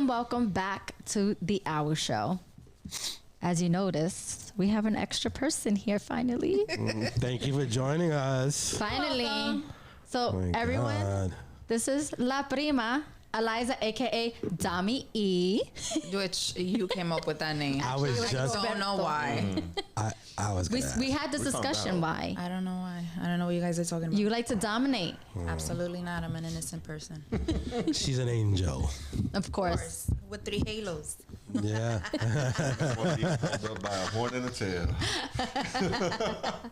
Welcome back to the Hour Show. As you noticed, we have an extra person here finally. Thank you for joining us. Finally. Welcome. So My everyone, God. this is La Prima, Eliza, aka Dami E. Which you came up with that name. I was I just- don't know why. I was We, gonna we had this We found discussion. out. Why? I don't know why. I don't know what you guys are talking about. You like to dominate, Absolutely not. I'm an innocent person. ask. She's an angel. of course. With 3 halos. Yeah. Want to be pulled up by a horn and a tail.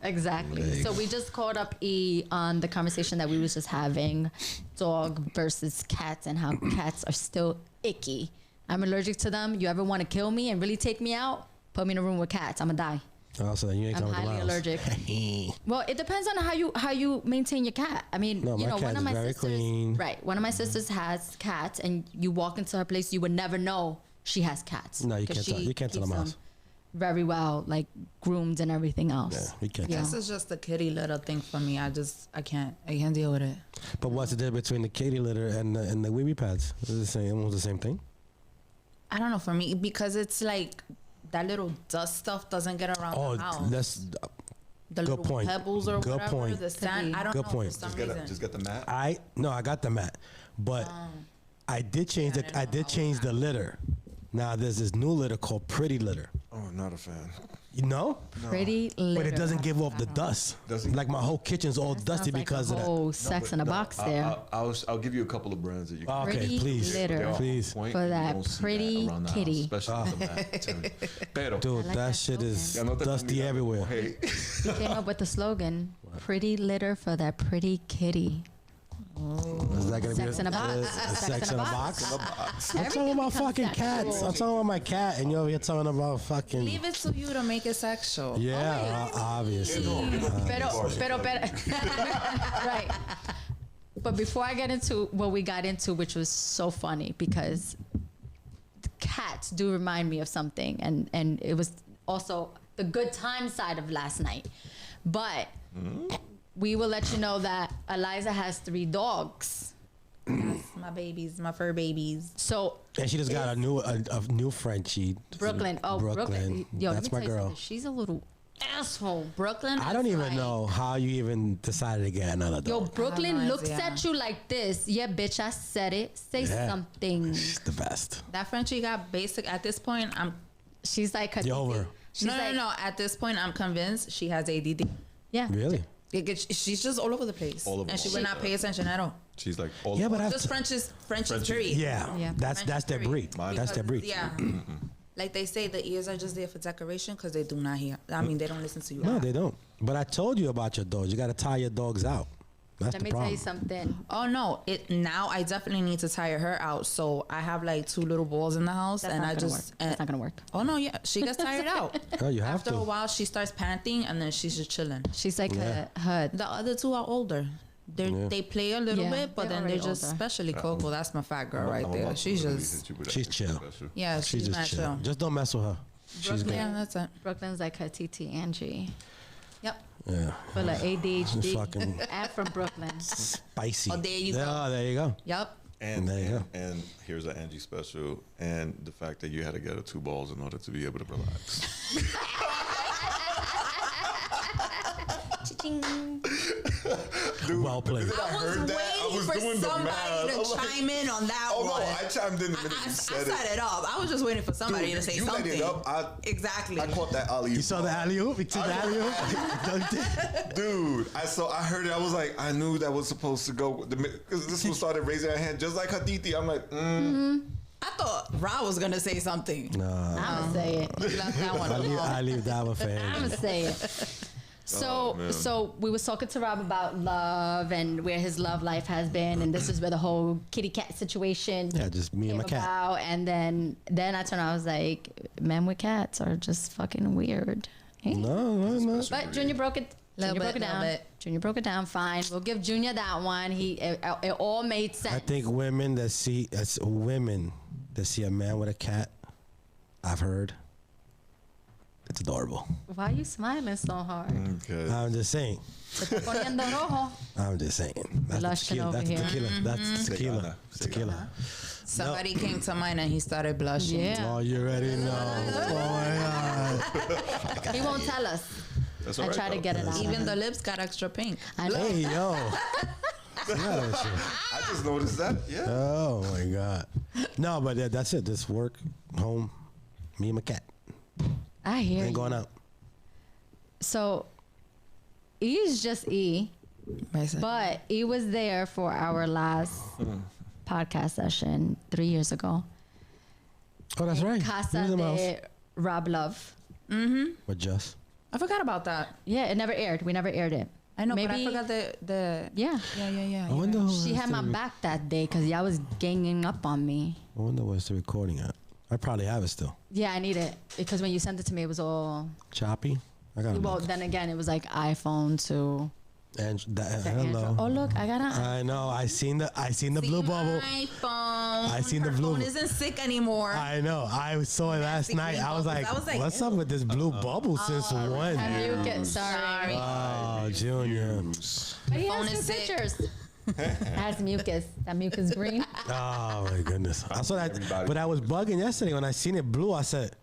Exactly. So we just caught up E on the conversation that we was just having, dog versus cats, and how cats are still icky. I'm allergic to them. You ever want to kill me and really take me out? Put me in a room with cats. I'm gonna die. Also, you ain't I'm coming to highly my allergic. house. Well, it depends on how you maintain your cat. I mean, No, you my know, cat one of is my very sisters, clean. right? One of my sisters has cats, and you walk into her place, you would never know she has cats. No, you 'cause can't tell- she you can't tell keeps them else. very well, like groomed and everything else. Yeah, we can't. Yeah. This is just a kitty litter thing for me. I can't deal with it. But what's the difference between the kitty litter and the wee pads? Is it the same? Almost the same thing. I don't know, for me, because it's like that little dust stuff doesn't get around Oh, the house. that's The good little point. pebbles or Good whatever, point. the sand. I don't Good know point. for some Just reason. get the mat. I got the mat, but I did change Yeah, I I did know. change the litter. Now there's this new litter called Pretty Litter. Oh, not a fan. You know, Pretty litter. but it doesn't give off the dust. Doesn't- Like my whole kitchen's all That dusty sounds like because a of that. whole sex in a box there. I'll give you a couple of brands that you can. Okay, Pretty please, litter. They're all on please, point. For You that don't see pretty around the house, kitty. especially with the mat. Tell me. Pero, dude, like that that shit is slogan. ya no te dusty termina- everywhere. Hey, He came up with the slogan, "Pretty litter for that pretty kitty." Is that gonna Sex be in a box. Sex in a box? I'm Everything talking about becomes fucking sexual. cats. I'm talking about my cat, and you're talking about fucking. Leave it to you to make it sexual. Yeah, obviously. Pero, right. But before I get into what we got into, which was so funny because the cats do remind me of something, and it was also the good time side of last night. But we will let you know that Eliza has 3 dogs. Yes, my babies, my fur babies. So And she just got a new Frenchie. Brooklyn, Brooklyn. Yo, let That's me my tell you girl. something. She's a little asshole. Brooklyn. I don't is even like- know how you even decided to get another Yo, dog. Brooklyn I have no looks idea. at you like this. Yeah, bitch, I said it. Say Yeah. something. She's the best. That Frenchie got basic. At this point, She's like, You're over. She's no. At this point, I'm convinced she has ADD. Yeah. Really? She's just all over the place, All over and she the would place. not pay attention at all. she's like, all Yeah, but I- Just French's breed. Yeah. Yeah. That's their breed. Mine- That's their Because, breed. Yeah. Like they say, the ears are just there for decoration because they do not hear. I mean, they don't listen to you. No, they don't. But I told you about your dogs. You got to tie your dogs out. That's Let the me tell problem. you something. Oh no! Now I definitely need to tire her out. So I have like 2 little balls in the house, That's and not I gonna just. work. That's not gonna work. Oh no! Yeah, she gets tired out. Oh, you have After to. a while, she starts panting, and then she's just chilling. She's like Yeah. her. The other 2 are older. Yeah. They play a little Yeah, bit, but they're then they're already just, older. especially Coco. That's my fat girl right there. She's just, She's chill. yeah, She's she's just not chill. chill. Just don't mess with her. She's good. Yeah, that's it. Brooklyn's like her TT Angie. Yep. Yeah. Full of ADHD. Fucking and from Brooklyn. spicy. Oh, there you go. Oh, there you go. Yep. And There you go. and here's an Angie special, and the fact that you had to get her 2 balls in order to be able to relax. Well played. I heard that. I was doing the math. I was like, chime in on that oh no, I chimed in the minute you said it. it up. I was just waiting for somebody Dude, to say you something. let it up. Exactly. I caught that alley. You saw the alley oop? You took the alley oop? Dude, I heard it. I was like, I knew that was supposed to go because this one started raising her hand just like her titi. I'm like, I thought Ra was gonna say something. Nah. I'ma say it. Left that one alone. I leave that one for I'ma Angie. say it. Oh, man. So we was talking to Rob about love and where his love life has been, and this is where the whole kitty cat situation Yeah, just me and my came cat. about. And then I turned, I was like, men with cats are just fucking weird. Hey. No. But Junior broke it. Little Junior broke bit, it down. little bit. Junior broke it down. Fine. We'll give Junior that one. It all made sense. I think women that see a man with a cat, I've heard, It's adorable. Why are you smiling so hard? Okay. I'm just saying. Se está poniendo rojo. I'm just saying. That's the Blushing tequila. over That's the here. tequila. That's tequila. Cigana. Tequila. Somebody came to mind and he started blushing. Yeah. Oh, you already know. Oh my God. He won't tell us. That's I all right, try to though. get it out. Even the lips got extra pink. I know. Hey yo. Yeah, that shit. I just noticed that. Yeah. Oh my God. No, but that's it. Just work, home, me and my cat. I hear Ain't you. going out. So, E is just E, but E was there for our last podcast session 3 years ago. Oh, that's right. Casa Use the mouse. de Rob Love. But just. I forgot about that. Yeah, it never aired. We never aired it. I know, but I Maybe- forgot the Yeah. yeah. I wonder who She was had my the- back that day because y'all was ganging up on me. I wonder where's the recording at. I probably have it still. Yeah, I need it because when you sent it to me, it was all. Choppy. I got it. Well, then again, it was like iPhone to. And to hello. Android. Oh look, I got an. I know. I seen the blue bubble. My phone. I seen the Her blue- phone isn't sick anymore. I know. I saw it last Nasty night. green I was like, bubbles. I was like, what's up with this blue bubble since when? And you get sorry. Oh, Junior. But he Phone has is good sick. pictures. It has mucus. That mucus green. Oh my goodness. I saw that, Everybody. but I was bugging yesterday when I seen it blue. I said,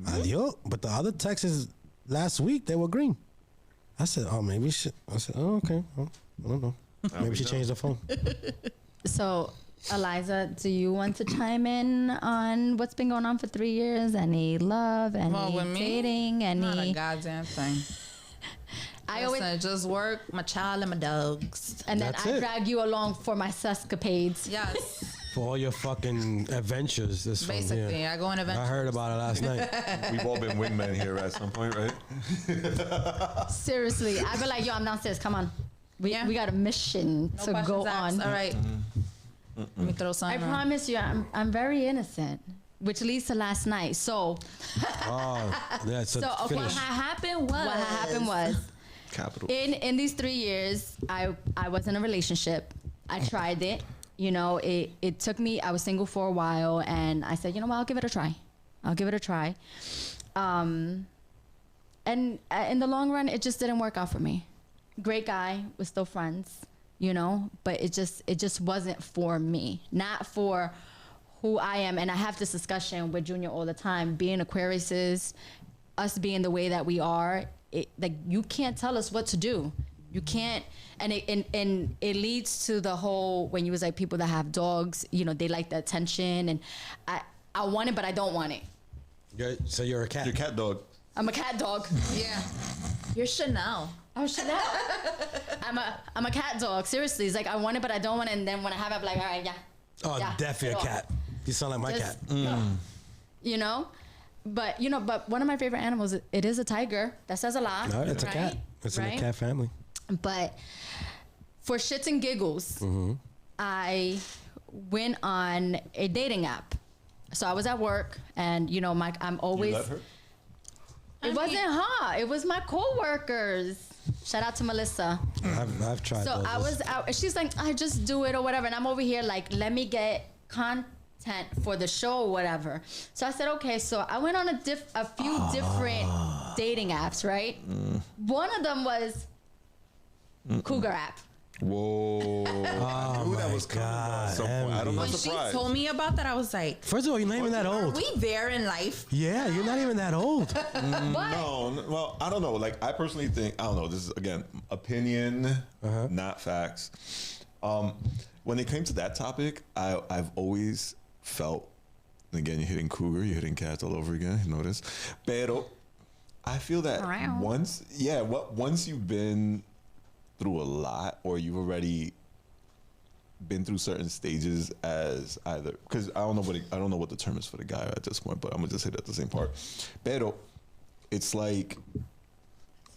"Adios." But the other texts last week they were green. I said, "Oh, maybe she." I said, "Oh, okay. Well, I don't know. Maybe she changed the phone." So, Eliza, do you want to chime in on what's been going on for 3 years? Any love? Any Well, with me, dating? Not a Any? goddamn thing. I always Listen, just work, my child, and my dogs. and then That's I it. drag you along for my sescapades. Yes, For all your fucking adventures, this one basically. here. I go on I events. heard about it last night. We've all been wingmen here at some point, right? Seriously, I'd be like, yo, I'm downstairs. Come on. Yeah. We got a mission No to questions go asked. on. All right. Let me throw I something on. promise you, I'm very innocent, which leads to last night. So, Oh, yeah. So, So, okay, finish. What happened was. what happened was, Capital. in these 3 years, I was in a relationship. I tried it. You know, it took me. I was single for a while, and I said, you know what, I'll give it a try. And in the long run, it just didn't work out for me. Great guy, we're still friends, you know, but it just wasn't for me, not for who I am. And I have this discussion with Junior all the time. Being Aquariuses, us being the way that we are, like you can't tell us what to do. You can't, and it leads to the whole when you was like people that have dogs, you know, they like the attention, and I want it, but I don't want it. So you're a cat. Your cat dog. I'm a cat dog. Yeah. You're Chanel. Oh Chanel. I'm a cat dog. Seriously, it's like I want it, but I don't want it. And then when I have it, I'm like, all right, yeah. Oh, Yeah, definitely a get off. cat. You sound like my Just- cat. You know, but one of my favorite animals, it is a tiger. That says a lot. No, it's a right? cat. It's in Right? the cat family. But for shits and giggles, I went on a dating app. So I was at work, and you know, I'm always. You let her? It wasn't her. It was my coworkers. Shout out to Melissa. I've tried. So those. I was out, and she's like, I just do it or whatever. And I'm over here like, let me get content for the show or whatever. So I said, okay. So I went on a few different dating apps, right? One of them was Cougar app. Whoa. I knew that my was coming at some God, point. I'm Envy. not When she surprised. told me about that, I was like, First of all, you're not even that are old. we there in life? Yeah, you're not even that old. But No, well, I don't know. Like, I personally think, I don't know. This is, again, opinion, not facts. When it came to that topic, I've always felt, and again, you're hitting cougar, you're hitting cats all over again, you notice. Pero, I feel that Meow. once you've been through a lot, or you've already been through certain stages as either, because I don't know what the term is for the guy at this point, but I'm gonna just hit at the same part. Pero it's like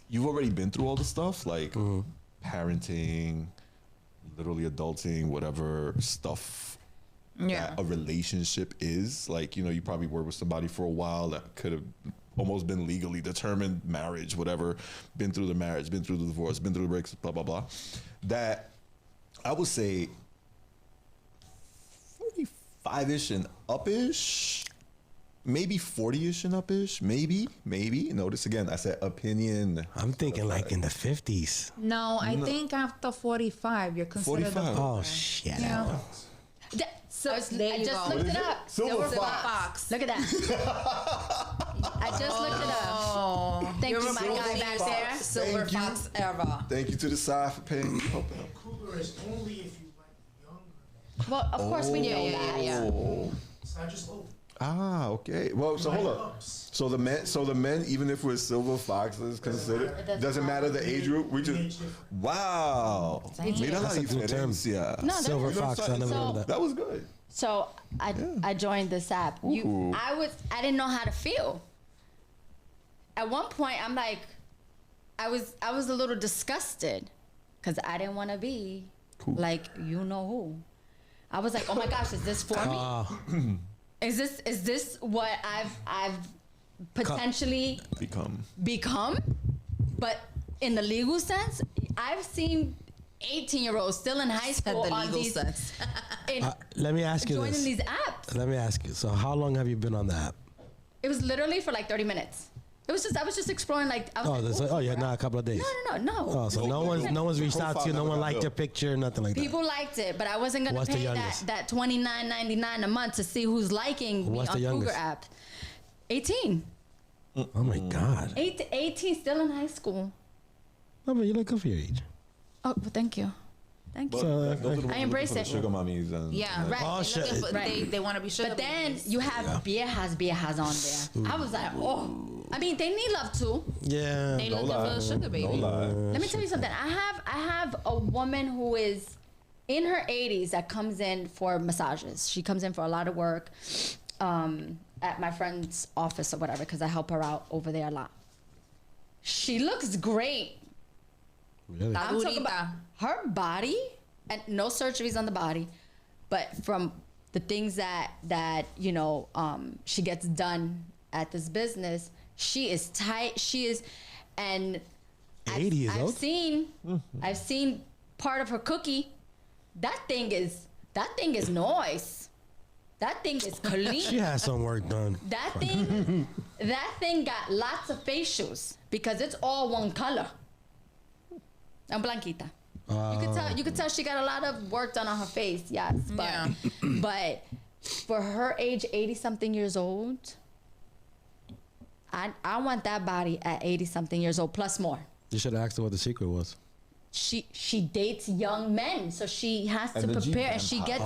you've already been through all the stuff, like parenting, literally adulting, whatever stuff Yeah. that a relationship is. Like, you know, you probably were with somebody for a while that could have almost been legally determined, marriage, whatever, been through the marriage, been through the divorce, been through the breaks, blah, blah, blah. That I would say 45-ish and up-ish, maybe 40ish and up-ish. Maybe. Notice again, I said opinion. I'm thinking like in the 50s. No, I think after 45, you're considered 45. Oh, shit. Yeah. So there I you just go. looked What it is it? up. Silver fox. Fox. Look at that. I just looked it up. Oh, Thank you're you, my Silver guy back Fox. there. Silver Thank you. Fox ever. Thank you to the side for paying. Helping out. Cougar is only if you like younger. Well, of course we know that. Oh. It's not just old. Ah, okay. Well, so hold up. So the men, even if we're silver foxes considered, doesn't matter the age group. We just wow. Mira la That's a good term. diferencia. No, Silver that- fox. I never So- heard of that. That was good. So I joined this app. Ooh. I didn't know how to feel. At one point, I'm like, I was a little disgusted because I didn't want to be like you know who. I was like, oh my gosh, is this for me? Is this what I've potentially become? But in the legal sense, I've seen 18-year-olds still in high Said school the on legal these sense. Let me ask you joining this. these apps. Let me ask you. So how long have you been on the app? It was literally for like 30 minutes. I was just exploring like I was like, Yeah, not a couple of days. No. Oh, so no one's reached out to you. No one liked your picture, nothing like that. People liked it, but I wasn't gonna What's the pay youngest? that $29.99 a month to see who's liking me What's on the Cougar youngest? app. 18. Oh my God. 18, still in high school. No, but you look good for your age. Oh, well, thank you. Thank you. So, I embrace it. Sugar mummies and Yeah, Right. Oh, They're shit. looking for- Right. They want to be sugar But then babies. you have viejas on there. I was like, oh. I mean, they need love too. Yeah. They looking for a sugar baby. No lie. Let me tell you something. I have a woman who is in her 80s that comes in for massages. She comes in for a lot of work at my friend's office or whatever because I help her out over there a lot. She looks great. Really? I'm talking about Ahorita. her body, and no surgeries on the body, but from the things that you know she gets done at this business, she is tight. She is, and 80 years old? I've seen part of her cookie. That thing is noise. That thing is clean. She has some work done. That thing got lots of facials because it's all one color. I'm blanquita. You could tell she got a lot of work done on her face, yes. But Yeah. but for her age, 80 something years old, I want that body at 80 something years old plus more. You should have asked her what the secret was. She dates young men, so she has to Energy prepare, and she gets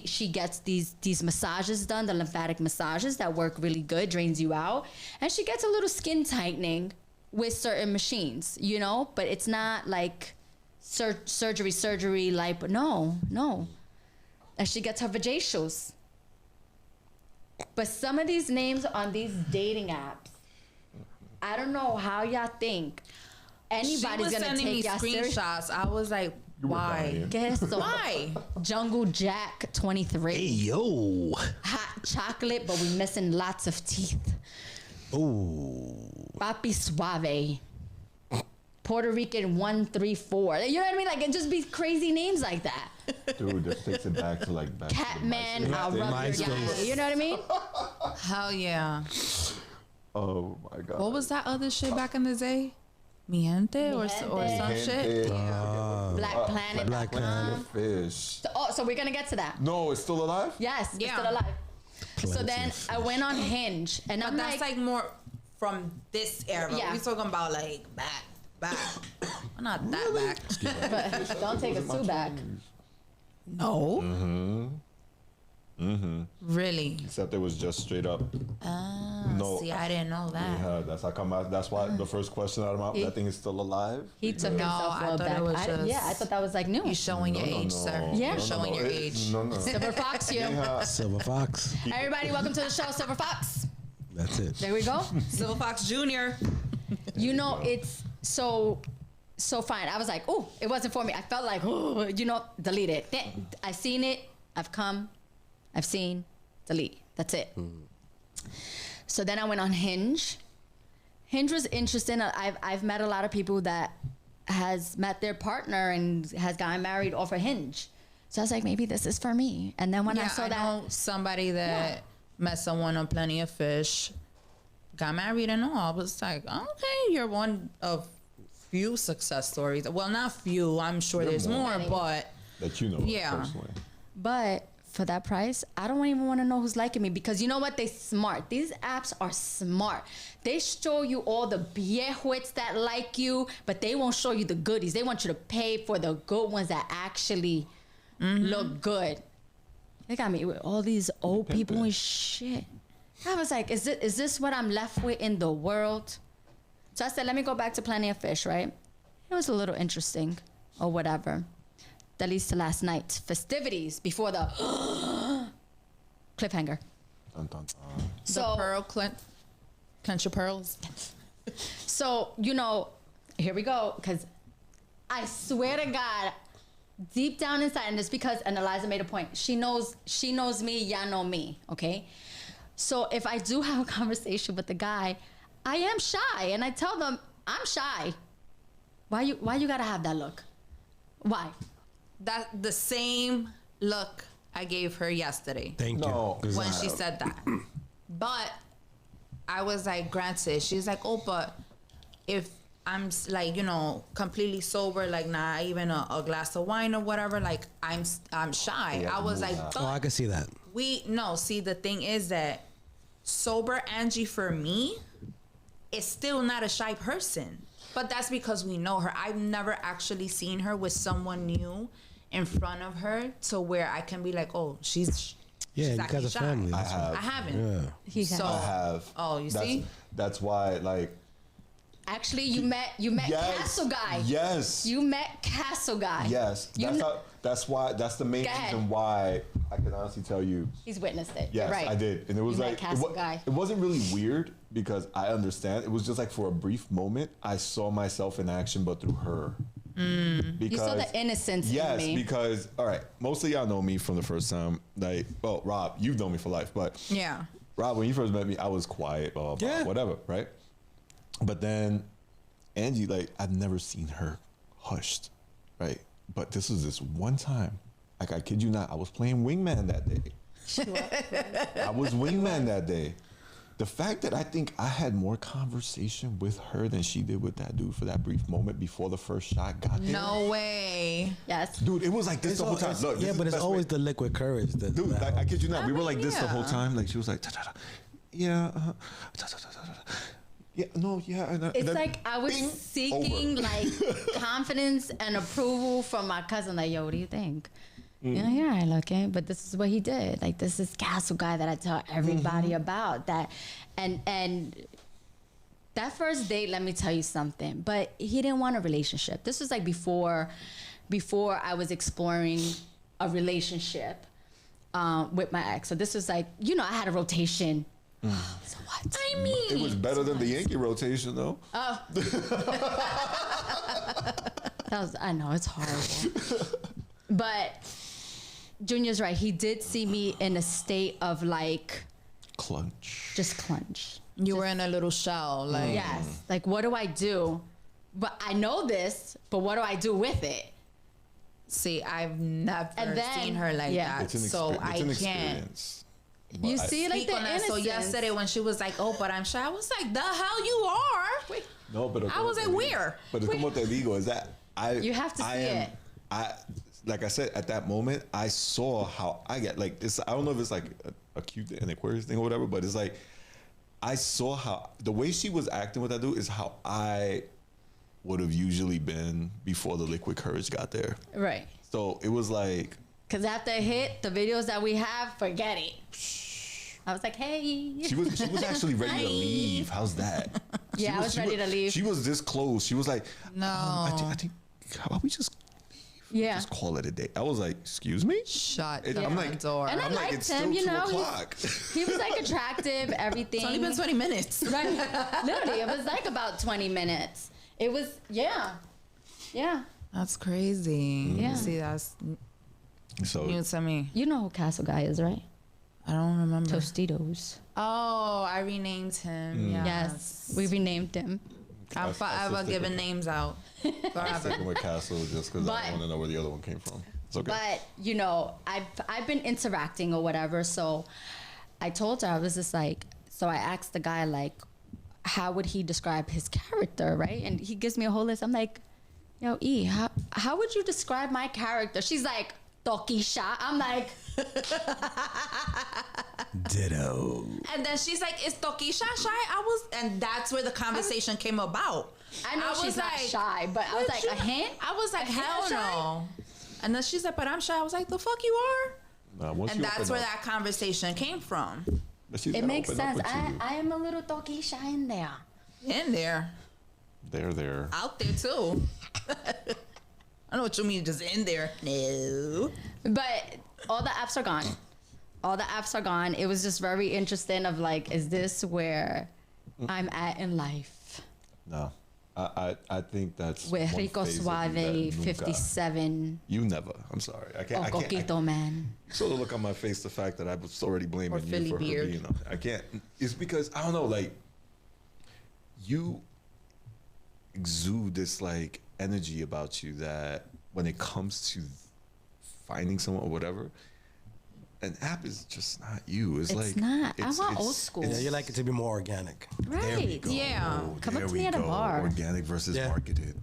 she gets these massages done, the lymphatic massages that work really good, drains you out, and she gets a little skin tightening with certain machines, you know, but it's not like surgery like, no, and she gets her vajacials. But some of these names on these dating apps, I don't know how y'all think anybody's She was gonna sending me take y'all serious. screenshots. I was like, why? Guess so. Why? Jungle Jack 23. yo. Hot chocolate, but we missing lots of teeth. Ooh. Papi Suave. Puerto Rican 134. You know what I mean? Like, it just be crazy names like that. Dude, this takes it back to like back to the Catman, MySpace I'll days. rub your MySpace. yai. You know what I mean? Hell yeah. Oh my god. What was that other shit back in the day? Miente or some Miente. shit? Black Planet. Black Planet. Fish. So we're gonna get to that. No, it's still alive? Yes, Yeah. it's still alive. So Plenty then of I went on Hinge, and But I'm that's like more from this era. Yeah. We talking about like back. Not that back. but don't take us too back. No. Really? Except it was just straight up. No. See, I didn't know that. Yeah, that's how come. That's why the first question out of my that thing is still alive. He took No, himself I well thought back. it was yeah, I just- thought that was like new. You're showing your age, sir. Yeah. You're showing your age. No. Silver Fox, you. Silver Fox. Everybody, welcome to the show, Silver Fox. That's it. There we go. Silver Fox Jr. You know, it's so fine. I was like, oh, it wasn't for me. I felt like, oh, you know, delete it. I've seen it. I've come. I've seen. Delete. That's it. So then I went on Hinge. Hinge was interesting. I've met a lot of people that has met their partner and has gotten married off of Hinge. So I was like, maybe this is for me. And then when I saw that, know somebody that met someone on Plenty of Fish, got married and all. I was like, okay, you're one of few success stories. Well, not few. I'm sure there's more, but That you know Yeah. personally. But for that price, I don't even want to know who's liking me because you know what? They smart. These apps are smart. They show you all the viejuits that like you, but they won't show you the goodies. They want you to pay for the good ones that actually look good. They got me with all these old people and shit. I was like, is this what I'm left with in the world? So I said, let me go back to Plenty of Fish, right? It was a little interesting or whatever. At least to last night. Festivities before the cliffhanger. Dun, dun, dun. the So, pearl clench your pearls. so, you know, here we go. Because I swear to God, deep down inside, and it's because, and Eliza made a point, she knows me, y'all know me, okay? So if I do have a conversation with the guy, I am shy. And I tell them, I'm shy. Why you gotta have that look? Why? That the same look I gave her yesterday Thank No. you. 'Cause when I- she said that. But I was like, granted, she's like, oh, but if I'm like, you know, completely sober, like not even a glass of wine or whatever, like I'm shy. Yeah, I was like, move Oh, I but can see that. see, the thing is that sober Angie for me is still not a shy person. But that's because we know her. I've never actually seen her with someone new in front of her to where I can be like, oh, she's Yeah, she's you acting guys are shy. family. I That's have. I haven't. Yeah. He So- I have. Oh, you That's- see? That's why, like. Actually, you met Yes. Castle Guy. Yes. You met Castle Guy. Yes. You That's kn- how. That's why. That's the main Go ahead. reason why I can honestly tell you. He's witnessed it. Yes, You're right. I did, and it was You met like Castle Guy. It wasn't really weird because I understand. It was just like for a brief moment, I saw myself in action, but through her. Because You saw the innocence yes, in me. because all right, most of y'all know me from the first time. Like, well, Rob, you've known me for life, but Yeah. Rob, when you first met me, I was quiet, blah, blah, blah, Yeah. whatever, right? But then Angie, like, I've never seen her hushed, right? But this was this one time. Like, I kid you not, I was playing Wingman that day. I was Wingman that day. The fact that I think I had more conversation with her than she did with that dude for that brief moment before the first shot got there. No way. Yes. Dude, it was like this the whole time. Look, this yeah, is but the it's best always way- the liquid courage. Dude, like, I kid you not. I We were mean, like this the whole yeah. time. Like she was like, da, da, da. Yeah, da, da, da, da, da. Yeah, no, yeah. And It's then like I was bing, seeking over. like confidence and approval from my cousin. Like, yo, what do you think? Mm. You know, yeah, I looking, but this is what he did. Like, this is Castle Guy that I tell everybody Mm-hmm. about. That, and that first date, let me tell you something. But he didn't want a relationship. This was like before I was exploring a relationship with my ex. So this was like, you know, I had a rotation. So what? I mean, It was better than the Yankee rotation, though. that was, I know it's horrible. But Junior's right. He did see me in a state of like Clunch. just clench. You were in a little shell, like Yes. Like, what do I do? But I know this, but what do I do with it? See, I've never And then- seen her like yeah. that, It's an, so it's I an can't experience. But You I- see, like speak the on that. innocence. So yesterday when she was like, "Oh, but I'm shy," I was like, "The hell you are!" No, but I was like, where? But como te digo is that I You have to I see am, it. I like I said at that moment I saw how I get like this. I don't know if it's like a cute an Aquarius thing or whatever, but it's like I saw how the way she was acting with that dude is how I would have usually been before the liquid courage got there. Right. So it was like Because after it hit, the videos that we have, forget it. I was like, hey. she was actually ready to Hi. leave. How's that? Yeah, I was ready to leave. She was this close. She was like, No. I think how about we just Yeah. just call it a day. I was like, excuse me? Shut It- the I'm like- door. And I I'm like, liked it's him, still you 2 know. o'clock. He was like attractive, everything. It's only been 20 minutes. Right. Literally, it was like about 20 minutes. It was, yeah. Yeah. That's crazy. Yeah. See, that's So new to me. You know who Castle Guy is, right? I don't remember. Tostitos. Oh, I renamed him. Yes. Yes. We renamed him. I'm I still forever stick giving with- names out. Forever. sticking with Castle just because I But- don't want to know where the other one came from. It's okay. But, you know, I've been interacting or whatever, so I told her, I was just like, so I asked the guy, like, how would he describe his character, right? And he gives me a whole list. I'm like, yo, E, how would you describe my character? She's like, Tokisha. I'm like, Ditto. And then she's like, "Is Tokisha shy?" And that's where the conversation came about. I know she's was not shy, but I was like, a hint? I was like, A hint hell of shy? no. And then she's like, "But I'm shy." I was like, "The fuck you are?" Nah, once And you that's open where up- that conversation came from. but she's It gotta makes open up sense. with you. I am a little Tokisha in there. In there, There. out there too. I know what you mean, just in there. No. But all the apps are gone. All the apps are gone. It was just very interesting of like, is this where I'm at in life? No, I think that's With one Rico phase of you Suave, that nunca- 57, You never. I'm sorry. I or can't. I can't. Coquito Man. So the look on my face, the fact that I was already blaming Or you Philly for beard. her being. I can't. It's because I don't know. Like you exude this like energy about you that when it comes to finding someone or whatever, an app is just not you. It's like not. I want old school. Yeah, you like it to be more organic. There we Right. go. Yeah. Come there up to we me at a go. bar. Organic versus Yeah. marketed.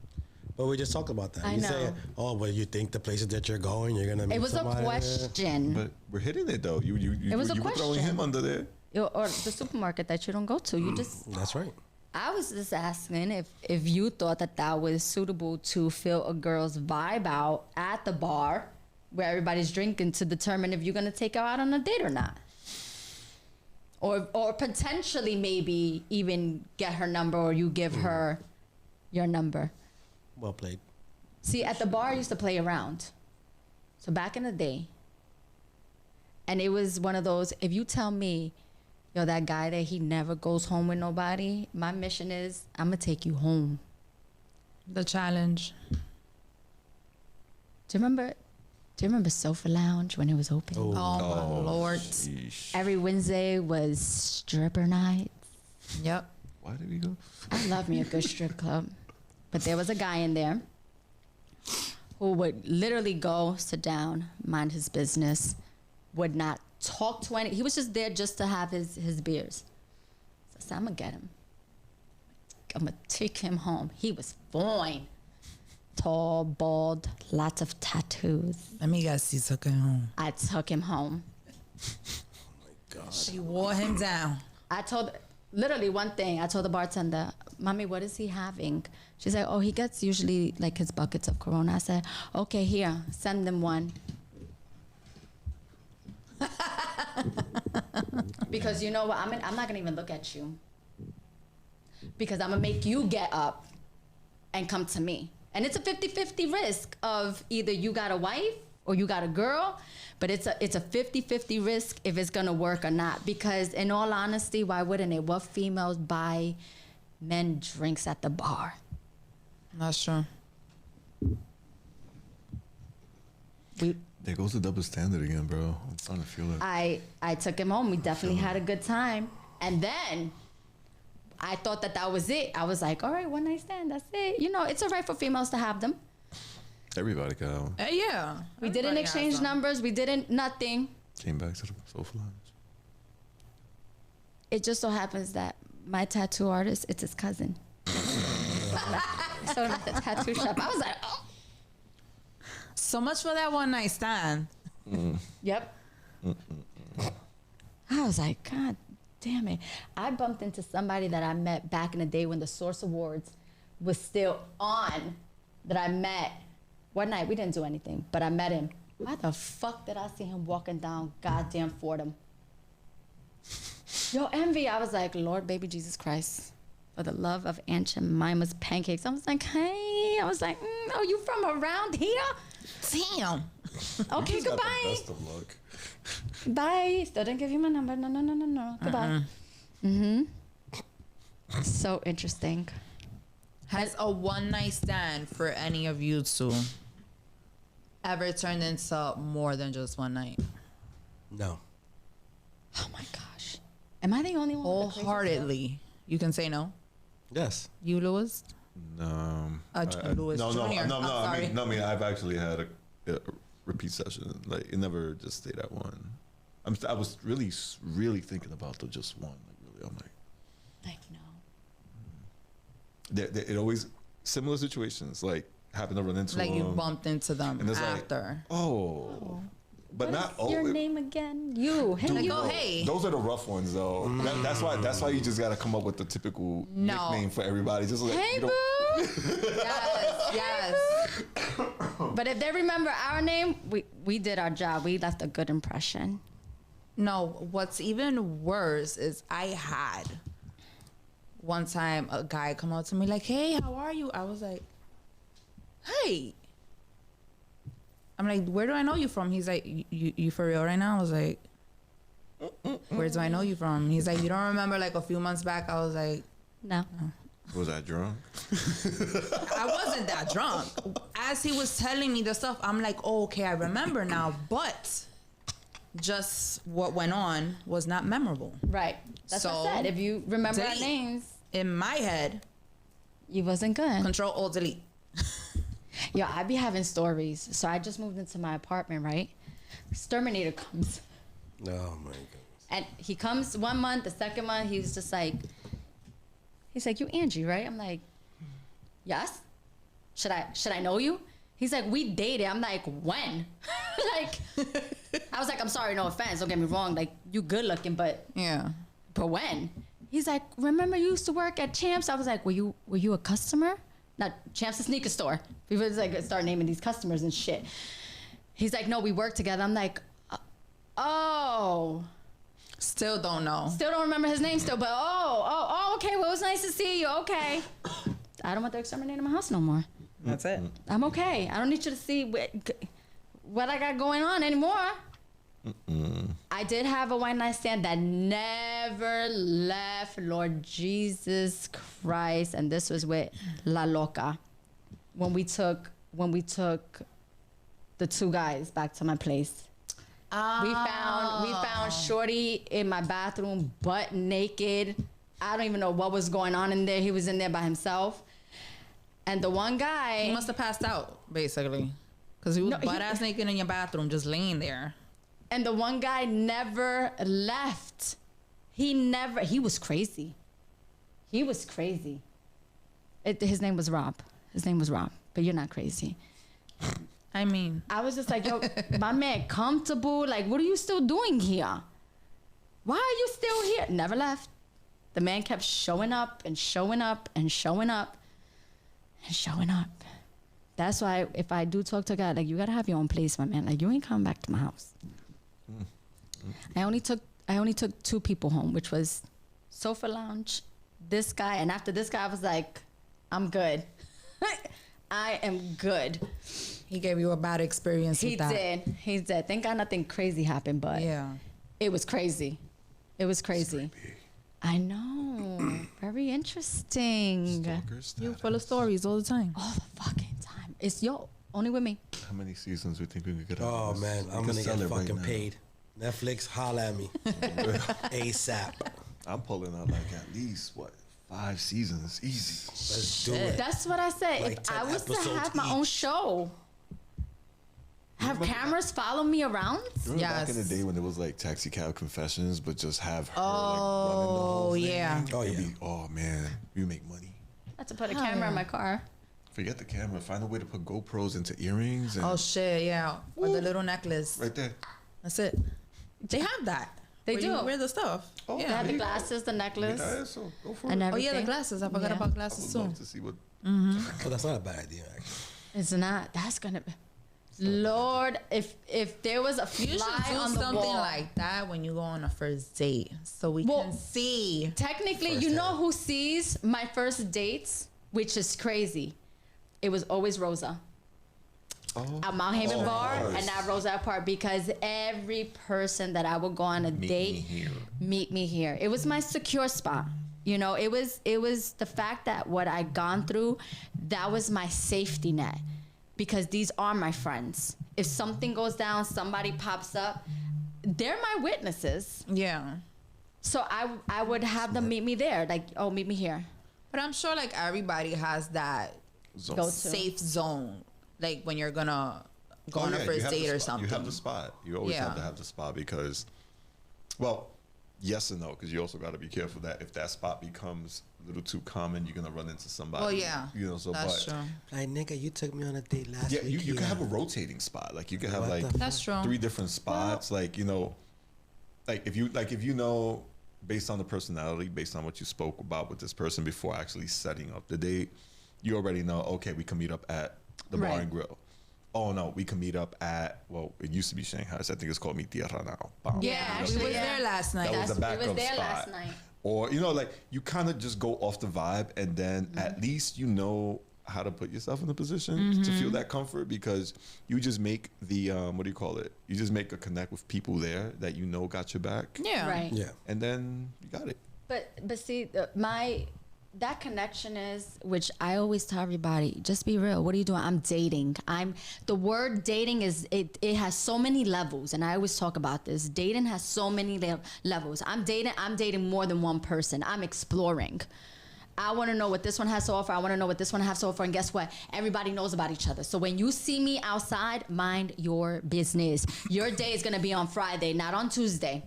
But we just talked about that. I You say, know. oh, but you think the places that you're going, you're gonna meet It was a somebody there? question. But we're hitting it though. You It was a you were throwing question. him under there. Or the supermarket that you don't go to. You just, That's right. I was just asking if you thought that was suitable to feel a girl's vibe out at the bar where everybody's drinking to determine if you're going to take her out on a date or not. Or potentially maybe even get her number or you give her your number. Well played. See, at the bar, I used to play around. So back in the day, and it was one of those, if you tell me, yo, that guy that he never goes home with nobody, my mission is, I'm going to take you home. The challenge. Do you remember Sofa Lounge when it was open? Oh. Oh, my Lord. Sheesh. Every Wednesday was stripper night. Yep. Why did we go? I love me a good strip club. But there was a guy in there who would literally go, sit down, mind his business, would not talk to any. He was just there just to have his beers. So I said, I'm going to get him. I'm going to take him home. He was fine. Tall, bald, lots of tattoos. Let me guess, he took him home. I took him home. She wore him down. I told, literally one thing, I told the bartender, Mommy, what is he having? She's like, oh, he gets usually like his buckets of Corona. I said, okay, here, send them one. Because you know what, I'm not gonna even look at you. Because I'm gonna make you get up and come to me. And it's a 50-50 risk of either you got a wife or you got a girl, but it's a 50-50 risk if it's gonna work or not. Because in all honesty, why wouldn't it? What females buy men drinks at the bar? That's true. There goes the double standard again, bro. I'm starting to feel it. I took him home. We definitely had a good time. And then I thought that was it. I was like, all right, one night stand, that's it. You know, it's all right for females to have them. Everybody got one. Yeah. We didn't Everybody has exchange them. numbers. We didn't nothing. Came back to the sofa lounge. It just so happens that my tattoo artist, it's his cousin. So at the tattoo shop, I was like, oh. So much for that one night stand. Yep. I was like, God damn it. I bumped into somebody that I met back in the day when the Source Awards was still on, that I met one night. We didn't do anything, but I met him. Why the fuck did I see him walking down goddamn Fordham? Yo, Envy. I was like, Lord, baby Jesus Christ, for the love of Aunt Jemima's pancakes. I was like, hey. I was like, oh, you from around here? Damn. Okay, goodbye. Best of luck. Bye. Still didn't give you my number. No. Goodbye. So interesting. Has a one night stand for any of you two ever turned into more than just one night? No. Oh my gosh. Am I the only one? with the crazy Wholeheartedly. You can say no. Yes. You, Lewis? No. Louis no, Jr. no. I'm I mean, I've actually had a repeat session. Like, it never just stayed at one. I was really thinking about the just one. Like really, I'm like, no. it always similar situations like happen to run into Like you them, bumped into them and it's after. like, oh, but What not is your oh. name again? You. Him. Like, You. oh, hey. Those are the rough ones, though. That's why you just gotta come up with the typical No. nickname for everybody. Just like Hey, you boo. don't- Yes. But if they remember our name, we did our job. We left a good impression. No, what's even worse is I had one time a guy come up to me like, "Hey, how are you?" I was like, "Hey." I'm like, "Where do I know you from?" He's like, "You for real right now?" I was like, "Where do I know you from?" He's like, "You don't remember like a few months back?" I was like, No. Was I drunk? I wasn't that drunk. As he was telling me the stuff, I'm like, oh, okay, I remember now. But just what went on was not memorable. Right. That's what I So, said. If you remember our delete. names, In my head, you wasn't good. Control Alt Delete. Yo, I be having stories. So I just moved into my apartment, right? Exterminator comes. Oh my goodness. And he comes 1 month, the second month, he was just like, he's like, you Angie, right? I'm like, yes. Should I know you? He's like, we dated. I'm like, when? Like, I was like, I'm sorry, no offense. Don't get me wrong. Like, you good looking, but Yeah. when? He's like, remember you used to work at Champs? I was like, were you a customer? Not Champs, a sneaker store. People just like start naming these customers and shit. He's like, no, we work together. I'm like, oh. Still don't know. Still don't remember his name still, but okay. Well, it was nice to see you. Okay. I don't want the exterminator in my house no more. That's it. I'm okay. I don't need you to see what I got going on anymore. I did have a one night stand that never left, Lord Jesus Christ, and this was with La Loca. When we took the two guys back to my place. We found Shorty in my bathroom, butt naked. I don't even know what was going on in there. He was in there by himself. And the one guy, He must have passed out, basically. Because he was No, he- butt-ass naked in your bathroom, just laying there. and the one guy never left. He was crazy. He was crazy. His name was Rob. But you're not crazy. I mean, I was just like, yo, my man, comfortable. Like, what are you still doing here? Why are you still here? Never left. The man kept showing up and showing up and showing up and showing up. That's why if I do talk to God, like, you gotta have your own place, my man. Like, you ain't coming back to my house. I only took two people home, which was Sofa Lounge, this guy, and after this guy, I was like, I'm good. I am good. he gave you a bad experience He with that. did. He did. Thank God nothing crazy happened, but Yeah. it was crazy. It was crazy. I know. Very interesting. Stalker You status. full of stories all the time. All the fucking time. It's only with me. How many seasons we think we could get? Oh out of this? man, We I'm could gonna sell get it right fucking now. paid. Netflix, holla at me ASAP. I'm pulling out like at least 5 seasons, easy. Let's do it. That's what I said. Like If 10 I was to episodes have my own each. show, have cameras follow me around. Remember back in the Yes. day when it was like Taxi Cab Confessions, but just have her like Oh, running the whole thing? yeah. Oh, It'd yeah. be, oh man, we make money. I had to put a camera in my car. Forget the camera. Find a way to put GoPros into earrings and Oh, shit, yeah. Or the little necklace. right there. That's it. They have that. They Where do. You wear the stuff. Oh, They yeah. have the glasses, the necklace, Yeah, so go for and it. Oh, everything. yeah, the glasses. I forgot Yeah. about I glasses, would too. love to see what. Oh, that's not a bad idea, actually. It's not. That's gonna be. Lord, if there was a You fly should do on the something wall. like that when you go on a first date, so we Well, can see. Technically, First you know hand. who sees my first dates, which is crazy. It was always Rosa. Oh, At Mount Haven of Bar course. and at Rosa Park, because every person that I would go on a date, meet me here. It was my secure spot. You know, it was the fact that what I gone through, that was my safety net, because these are my friends. If something goes down, somebody pops up, they're my witnesses. Yeah. So I would have them meet me there, like, oh, meet me here. But I'm sure like everybody has that Zone. Go to. safe zone, like when you're gonna go on a you first have the date or spot. something. You have the spot. You always Yeah. have to have the spot because Well, yes and no, because you also got to be careful that if that spot becomes a little too common, you're gonna run into somebody. Well, yeah, you know. So, that's but true. Like, nigga, you took me on a date last yeah, week. you can have a rotating spot. Like you can have What like the That's true. 3 different spots. Like you know, like if you know, based on the personality, based on what you spoke about with this person before actually setting up the date, you already know. Okay, we can meet up at the bar Right. and grill. Oh no, we can meet up at, well, it used to be Shanghai, so I think it's called Mi Tierra now. Bam. Yeah, We was Yeah. there last night. That was a we was backup there spot. last night. Or you know, like you kind of just go off the vibe, and then at least you know how to put yourself in a position to feel that comfort, because you just make the what do you call it? You just make a connect with people there that you know got your back, Yeah. Right. Yeah. and then you got it. But see, that connection is, which I always tell everybody, just be real. What are you doing? I'm dating. The word dating is, it has so many levels, and I always talk about this. Dating has so many levels. I'm dating more than one person. I'm exploring. I want to know what this one has to offer. I want to know what this one has to offer. And guess what? Everybody knows about each other. So when you see me outside, mind your business. Your day is going to be on Friday, not on Tuesday.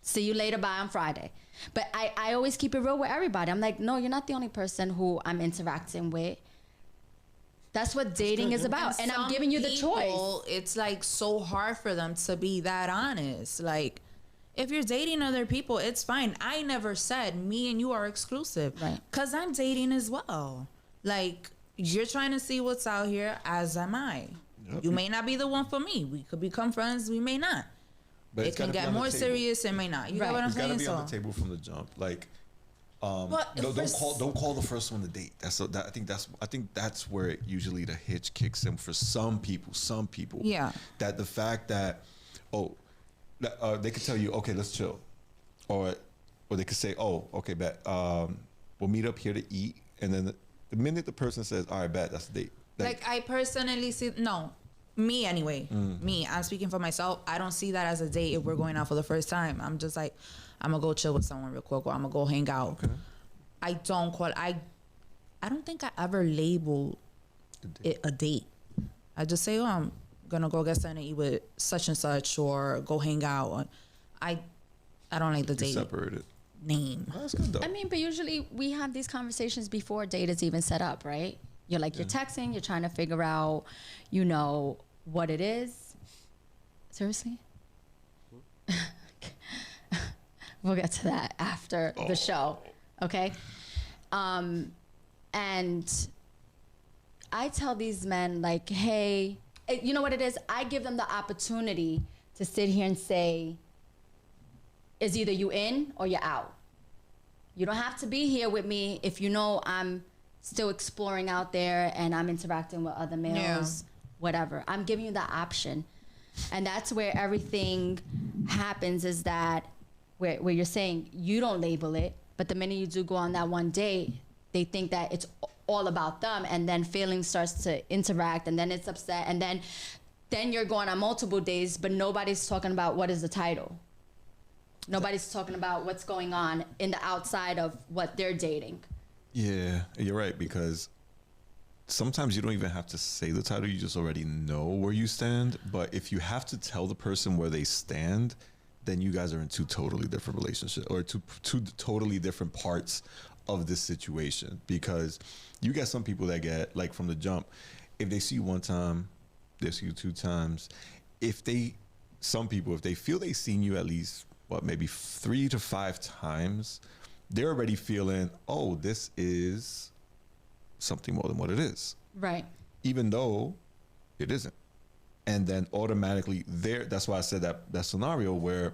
See you later, bye on Friday. But I always keep it real with everybody. I'm like, no, you're not the only person who I'm interacting with. That's what dating is about. And I'm some giving you the people, choice. It's like so hard for them to be that honest. Like, if you're dating other people, it's fine. I never said me and you are exclusive. Right. Because I'm dating as well. Like, you're trying to see what's out here, as am I. Yep. You may not be the one for me. We could become friends. We may not. But It it's can gotta be get on the more table. serious. It may not. You Right. get what I'm It's got to saying? be So, on the table from the jump. Like, But don't call the first one the date. I think that's where usually the hitch kicks in for some people. Yeah. That the fact that they could tell you, okay, let's chill, or they could say, oh, okay, bet, we'll meet up here to eat, and then the minute the person says, all right, bet, that's the date. like I personally see, no, me anyway, I'm speaking for myself. I don't see that as a date if we're going out for the first time. I'm just like, I'm gonna go chill with someone real quick, or I'm gonna go hang out. Okay. I don't think I ever labeled it a date. I just say, oh, I'm gonna go get something to eat with such and such, or go hang out. I don't like the You date separate it. name. Oh, that's good though. I mean, but usually we have these conversations before a date is even set up, right? You're like, you're texting, you're trying to figure out, what it is. Seriously? We'll get to that after the show, okay? And I tell these men, like, hey, you know what it is? I give them the opportunity to sit here and say, is either you in or you're out. You don't have to be here with me if you know I'm still exploring out there and I'm interacting with other males, whatever. I'm giving you that option. And that's where everything happens, is that where you're saying you don't label it, but the minute you do go on that one date, they think that it's all about them, and then feelings starts to interact, and then it's upset, and then you're going on multiple days, but nobody's talking about what is the title. Nobody's talking about what's going on in the outside of what they're dating. Yeah, you're right, because sometimes you don't even have to say the title, you just already know where you stand. But if you have to tell the person where they stand, then you guys are in two totally different relationships, or two totally different parts of this situation. Because you get some people that get, like, from the jump, if they see you one time, they see you 2 times. Some people, if they feel they've seen you at least, maybe 3 to 5 times, they're already feeling, oh, this is something more than what it is. Right. Even though it isn't. And then automatically that's why I said that scenario where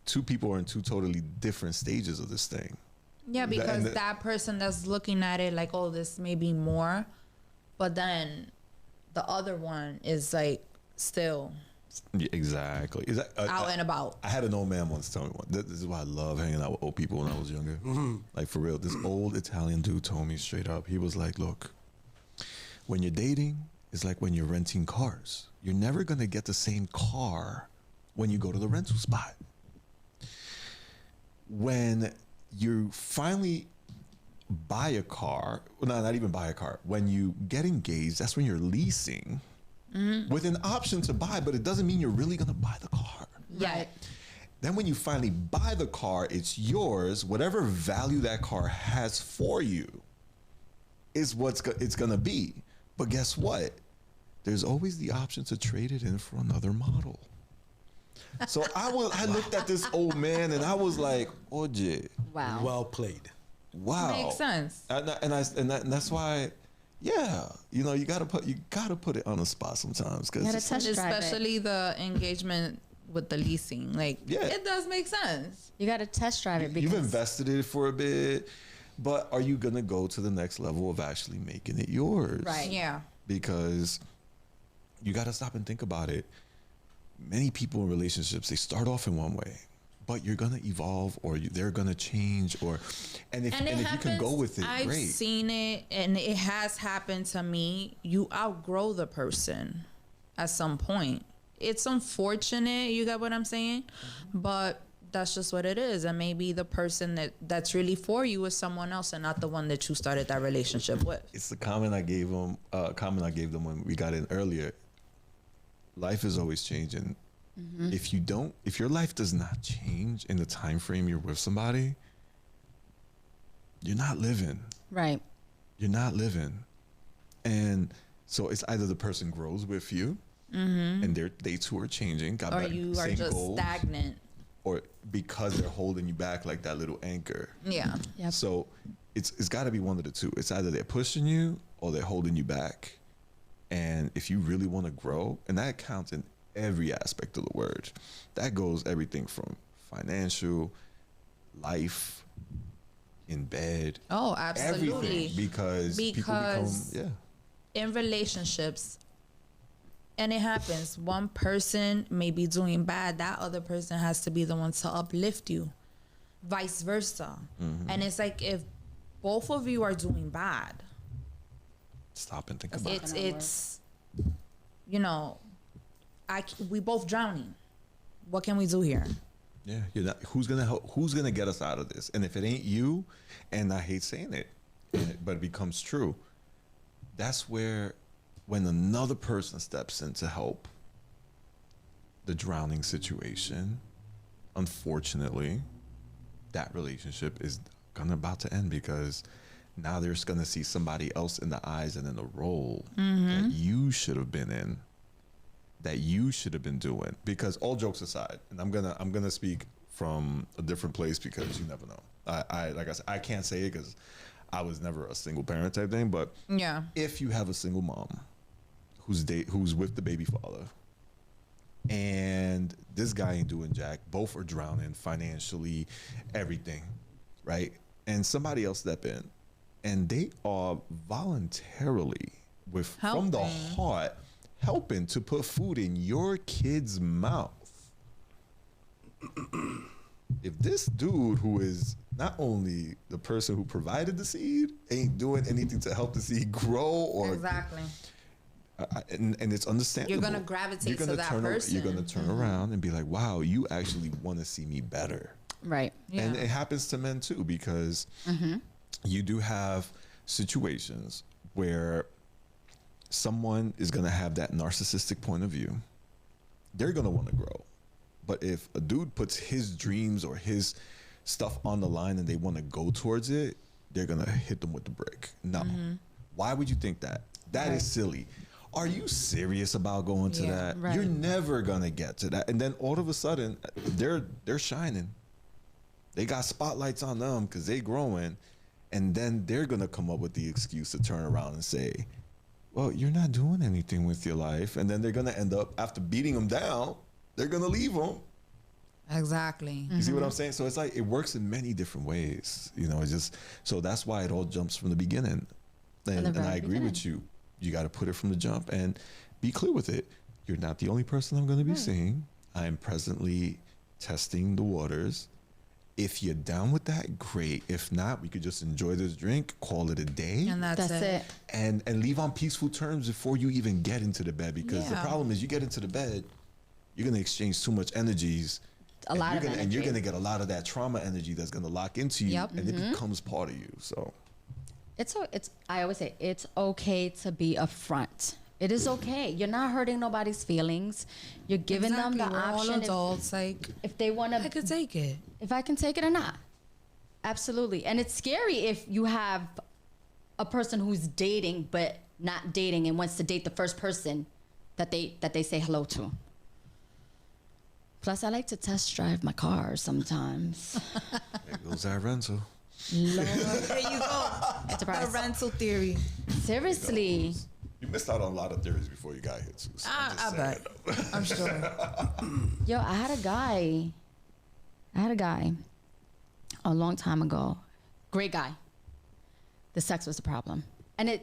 2 people are in 2 totally different stages of this thing. Yeah, because that person that's looking at it like, oh, this may be more, but then the other one is like still Yeah, exactly. out and about. I had an old man once tell me this is why I love hanging out with old people when I was younger. Like, for real, this old Italian dude told me straight up. He was like, look, when you're dating, it's like when you're renting cars. You're never going to get the same car when you go to the rental spot. When you finally buy a car, well, not even buy a car, when you get engaged, that's when you're leasing with an option to buy, but it doesn't mean you're really going to buy the car. Yeah. Then when you finally buy the car, it's yours. Whatever value that car has for you is it's going to be. But guess what? There's always the option to trade it in for another model. So I looked at this old man and I was like, Oje, Wow. Well played. wow. Makes sense. And that's why, yeah, you know, you gotta put it on the spot sometimes, You gotta because test drive it. Especially the engagement with the leasing. Like, Yeah. it does make sense. You got to test drive it you've because invested it for a bit, but are you gonna go to the next level of actually making it yours? Right. Yeah. Because you gotta stop and think about it. Many people in relationships, they start off in one way, but you're gonna evolve, or they're gonna change, and if you can go with it, I've great. seen it, and it has happened to me. You outgrow the person at some point. It's unfortunate, you get what I'm saying? But that's just what it is. And maybe the person that's really for you is someone else and not the one that you started that relationship with. It's the comment I gave them. When we got in earlier. Life is always changing. If your life does not change in the time frame you're with somebody, you're not living. right. You're not living. And so it's either the person grows with you, and they too are changing, got Or back, you are same just goals, stagnant. or because they're holding you back like that little anchor. Yeah. Yep. So it's got to be one of the two. It's either they're pushing you or they're holding you back. And if you really want to grow, and that counts in every aspect of the word, that goes everything from financial, life, in bed, Oh, absolutely. everything, because people become, Because- yeah. In relationships, and it happens, one person may be doing bad, that other person has to be the one to uplift you, vice versa. And it's like, if both of you are doing bad, Stop and think about it. it's you know, we both drowning. What can we do here? Yeah, you're not, who's gonna help? Who's gonna get us out of this? And if it ain't you, and I hate saying it, but it becomes true. That's where, when another person steps in to help the drowning situation, unfortunately, that relationship is about to end, because now they're gonna see somebody else in the eyes and in the role that you should have been in, that you should have been doing. Because all jokes aside, and I'm gonna speak from a different place, because you never know. I like I said, I can't say it because I was never a single parent type thing. But Yeah. if you have a single mom who's with the baby father, and this guy ain't doing jack, both are drowning financially, everything, right? And somebody else step in, and they are voluntarily, from the Helping. heart, helping to put food in your kid's mouth. If this dude, who is not only the person who provided the seed, ain't doing anything to help the seed grow, or Exactly. and it's understandable, You're gonna gravitate to that You're person. gonna turn around and be like, wow, you actually want to see me better. Right. Yeah. And it happens to men too, because you do have situations where someone is going to have that narcissistic point of view. They're going to want to grow. But if a dude puts his dreams or his stuff on the line and they want to go towards it, they're going to hit them with the brick. No. Why would you think that? That is silly. Are you serious about going to Yeah, that? right. You're never going to get to that. And then all of a sudden, they're shining. They got spotlights on them because they growing, and then they're gonna come up with the excuse to turn around and say, well, you're not doing anything with your life. And then they're gonna end up, after beating them down, they're gonna leave them. Exactly. You see what I'm saying? So it's like, it works in many different ways, you know. It's just, so that's why it all jumps from the beginning. And very I agree with you. You got to put it from the jump and be clear with it. You're not the only person I'm going to be seeing. I am presently testing the waters. If you're down with that, great. If not, we could just enjoy this drink, call it a day, And that's it. and leave on peaceful terms before you even get into the bed. Because the Yeah. problem is, you get into the bed, you're going to exchange too much energies. A lot of And you're energy. going to get a lot of that trauma energy that's going to lock into you, Yep. and it becomes part of you. So It's I always say it's okay to be upfront It is okay. You're not hurting nobody's feelings. You're giving them the We're all option adults. Like, if they want I to, could take it. if I can take it or not. Absolutely. And it's scary if you have a person who's dating but not dating and wants to date the first person that they say hello to. Plus, I like to test drive my car sometimes. There goes that rental. Lord, There you go. The Enterprise. rental theory. Seriously. You missed out on a lot of theories before you got here, too. So I'm just I saying. bet. I'm sure. Yo, I had a guy a long time ago. Great guy. The sex was the problem. And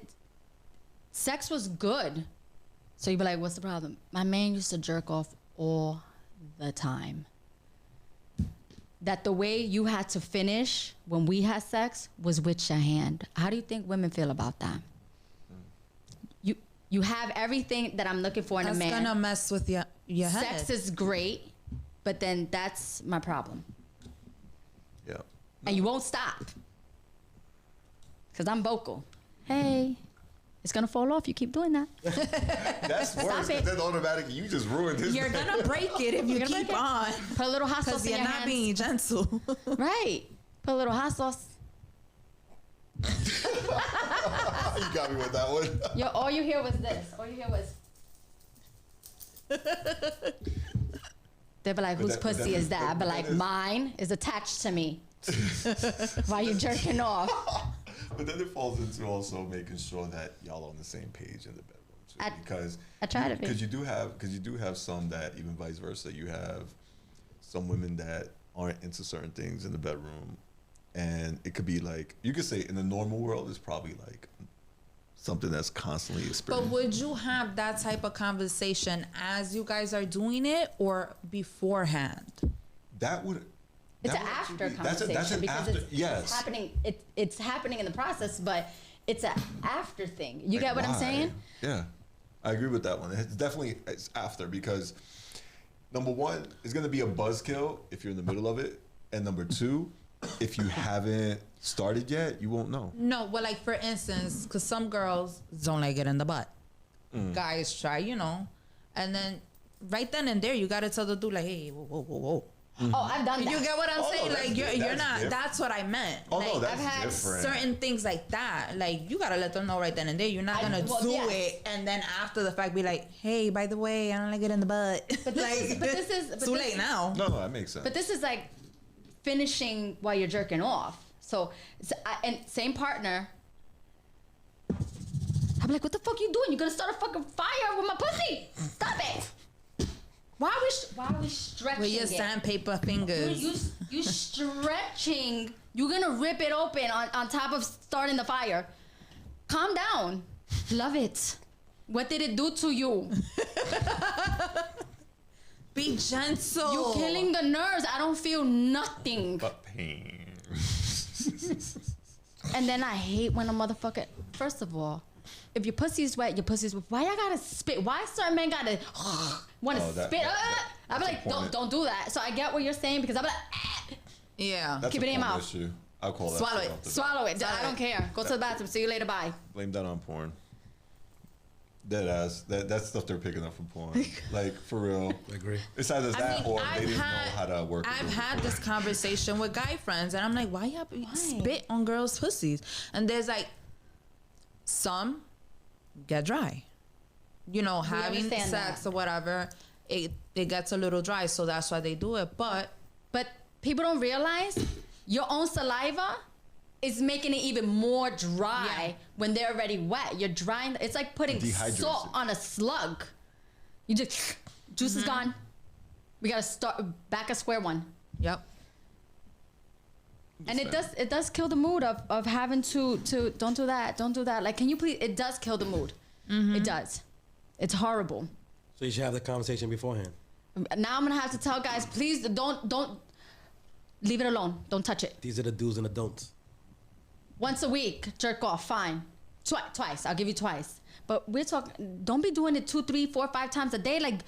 sex was good. So you'd be like, what's the problem? My man used to jerk off all the time. That the way you had to finish when we had sex was with your hand. How do you think women feel about that? You have everything that I'm looking for in That's a man. gonna mess with your head. Sex is great, but then that's my problem. Yeah. And you won't stop. Because I'm vocal. Hey, it's going to fall off. You keep doing that. That's worse. 'cause it. Then automatically you just ruined his. You're gonna break it if you You're gonna keep break it. on. Put a little hot sauce Because in you're your not hands. being gentle. Right. Put a little hot sauce. You got me with that one. Yo, all you hear was this. All you hear was. They'd be like, whose that- pussy that- is that? I'd be that like, is- mine is attached to me. While you jerking off. But then it falls into also making sure that y'all on the same page in the bedroom too, because I try to be. because you do have some that even vice versa. You have some women that aren't into certain things in the bedroom, and it could be like you could say in the normal world it's probably like something that's constantly But experienced. would you have that type of conversation as you guys are doing it or beforehand? That would. It's that an would after be- conversation that's an because after. it's Yes. happening. It's happening in the process, but it's an after thing. You Like, get what I'm why? saying? Yeah, I agree with that one. It's after because number one, it's gonna be a buzzkill if you're in the middle of it, and number two, if you haven't started yet, you won't know. No, well, like for instance, because some girls don't like it in the butt. Guys try, and then right then and there, you gotta tell the dude like, hey, whoa. Oh, I've done that. You get what I'm Oh, no, saying? that's Like you're that's not. different. That's what I meant. Oh like, no, that's I've had different. certain things like that. Like you gotta let them know right then and there. You're not gonna do yes. it and then after the fact be like, hey, by the way, I don't like it in the butt. But this is too late now. No, that makes sense. But this is like finishing while you're jerking off. So and same partner. I'm like, what the fuck you doing? You gonna start a fucking fire with my pussy? Stop it! Why are we stretching With your it? sandpaper fingers. You stretching. You're gonna rip it open on top of starting the fire. Calm down. Love it. What did it do to you? Be gentle. You're killing the nerves. I don't feel nothing. But pain. And then I hate when a motherfucker. First of all, if your pussy's wet, your pussy's wet. Why I gotta spit? Why certain men gotta want to Oh, that- spit? I'll be that's like, important. don't do that. So I get what you're saying because I'll be like, Yeah. That's Keep a it in your porn mouth. issue. I'll call that. Swallow shit it. off the bat. swallow it. I Swallow don't it. care. Go to the bathroom. See you later. Bye. Blame that on porn. Dead ass. That's stuff they're picking up from porn. Like for real. I agree. It's either that or they I've didn't know had- how to work. I've with had this conversation with guy friends, and I'm like, why y'all spit on girls' pussies? And there's like, some get dry. Having understand sex that. or whatever, it gets a little dry, so that's why they do it. But But people don't realize your own saliva is making it even more dry Yeah. when they're already wet. You're drying. It's like putting Dehydrates salt it. on a slug. You just juice is gone. We gotta start back at square one. yep. And it does kill the mood of having to don't do that. Like, can you please? It does kill the mood. It does. It's horrible. So you should have the conversation beforehand. Now I'm gonna have to tell guys, please don't leave it alone. Don't touch it. These are the do's and the don'ts. Once a week, jerk off, fine. Twice, I'll give you twice. But we're talking. Don't be doing it 2, 3, 4, 5 times a day. Like,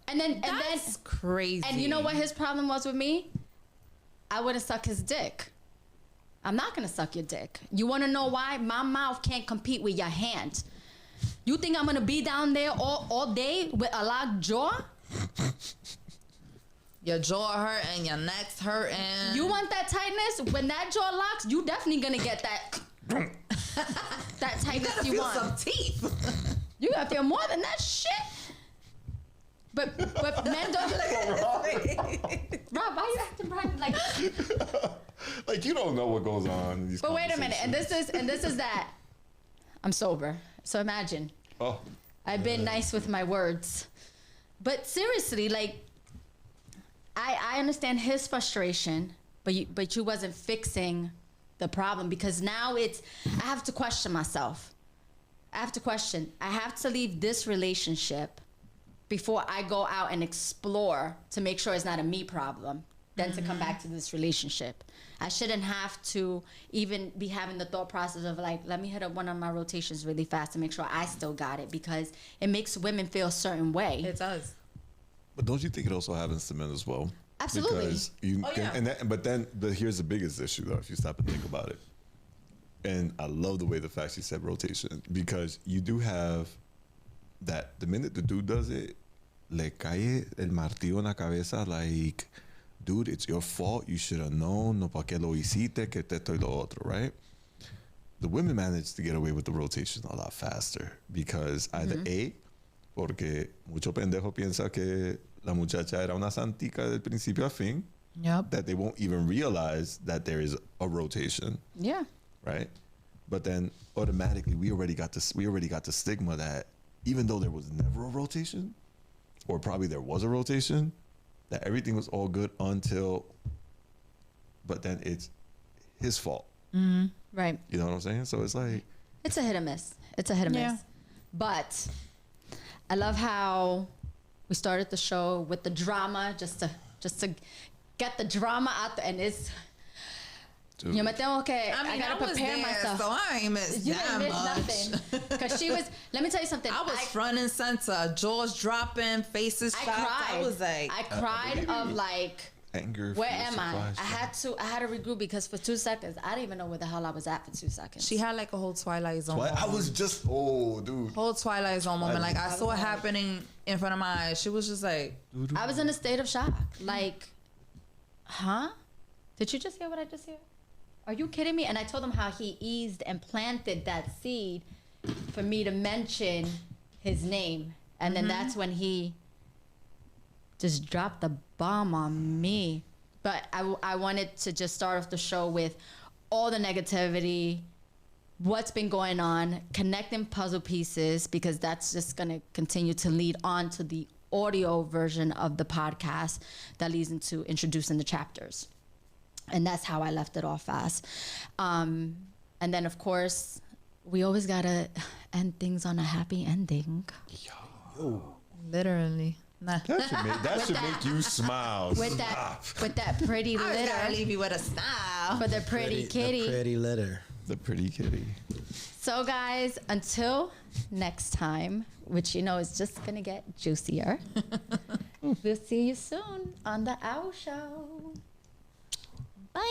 and then That's crazy. and you know what his problem was with me? I wouldn't suck his dick. I'm not gonna suck your dick. You wanna know why? My mouth can't compete with your hand. You think I'm gonna be down there all day with a locked jaw? Your jaw hurt and your neck's hurting. You want that tightness? When that jaw locks, you definitely gonna get that that tightness gotta you feel want. some teeth. You gotta feel more than that shit. But men don't. Rob, why you acting like? Like you don't know what goes on in these But wait a minute, and conversations. this is that. I'm sober, so imagine. Oh, I've been nice with my words, but seriously, like, I understand his frustration, but you wasn't fixing the problem, because now I have to question myself. I have to leave this relationship before I go out and explore to make sure it's not a me problem, then to come back to this relationship. I shouldn't have to even be having the thought process of like, let me hit up one of my rotations really fast to make sure I still got it, because it makes women feel a certain way. It does. but don't you think it also happens to men as well? Absolutely. Because you Oh, can, yeah. but here's the biggest issue though, if you stop and think about it. And I love the way the fact she said rotation, because you do have that the minute the dude does it, le cae el martillo en la cabeza, like, dude, it's your fault. You should have known. No pa que lo hiciste, que esto y lo otro, right? The women manage to get away with the rotation a lot faster because either A, porque mucho pendejo piensa que la muchacha era una santica del principio a fin, Yep. that they won't even realize that there is a rotation, Yeah. right? But then automatically we already got the stigma that even though there was never a rotation, or probably there was a rotation, that everything was all good until, but then it's his fault. Right. You know what I'm saying? So it's like, It's a hit or miss. Yeah. But I love how we started the show with the drama, just to get the drama out there, and it's. dude, Yo me tengo que. I mean, gotta I was prepare there, myself. so I ain't missed You that didn't miss much. nothing. Because she was. Let me tell you something. I was front and center, jaws dropping, faces I shocked. cried. I was like, I cried of like. anger. Where fear, am I? surprise, I had to regroup, because for 2 seconds I didn't even know where the hell I was at for 2 seconds. she had like a whole Twilight Zone. Why- I moment. was just, oh, dude. whole Twilight Zone moment. Like I saw it happening in front of my eyes. She was just like, I was in a state of shock. Like, huh? Did you just hear what I just heard? Are you kidding me? And I told him how he eased and planted that seed for me to mention his name. And then that's when he just dropped the bomb on me. But I wanted to just start off the show with all the negativity, what's been going on, connecting puzzle pieces, because that's just going to continue to lead on to the audio version of the podcast that leads into introducing the chapters. And that's how I left it off fast. And then, of course, we always got to end things on a happy ending. literally. Nah. That should make you smile. With that pretty I was gotta litter. leave you with a smile. For the pretty kitty. The pretty litter. The pretty kitty. So, guys, until next time, which you know is just gonna get juicier. We'll see you soon on the Owl Show. Bye.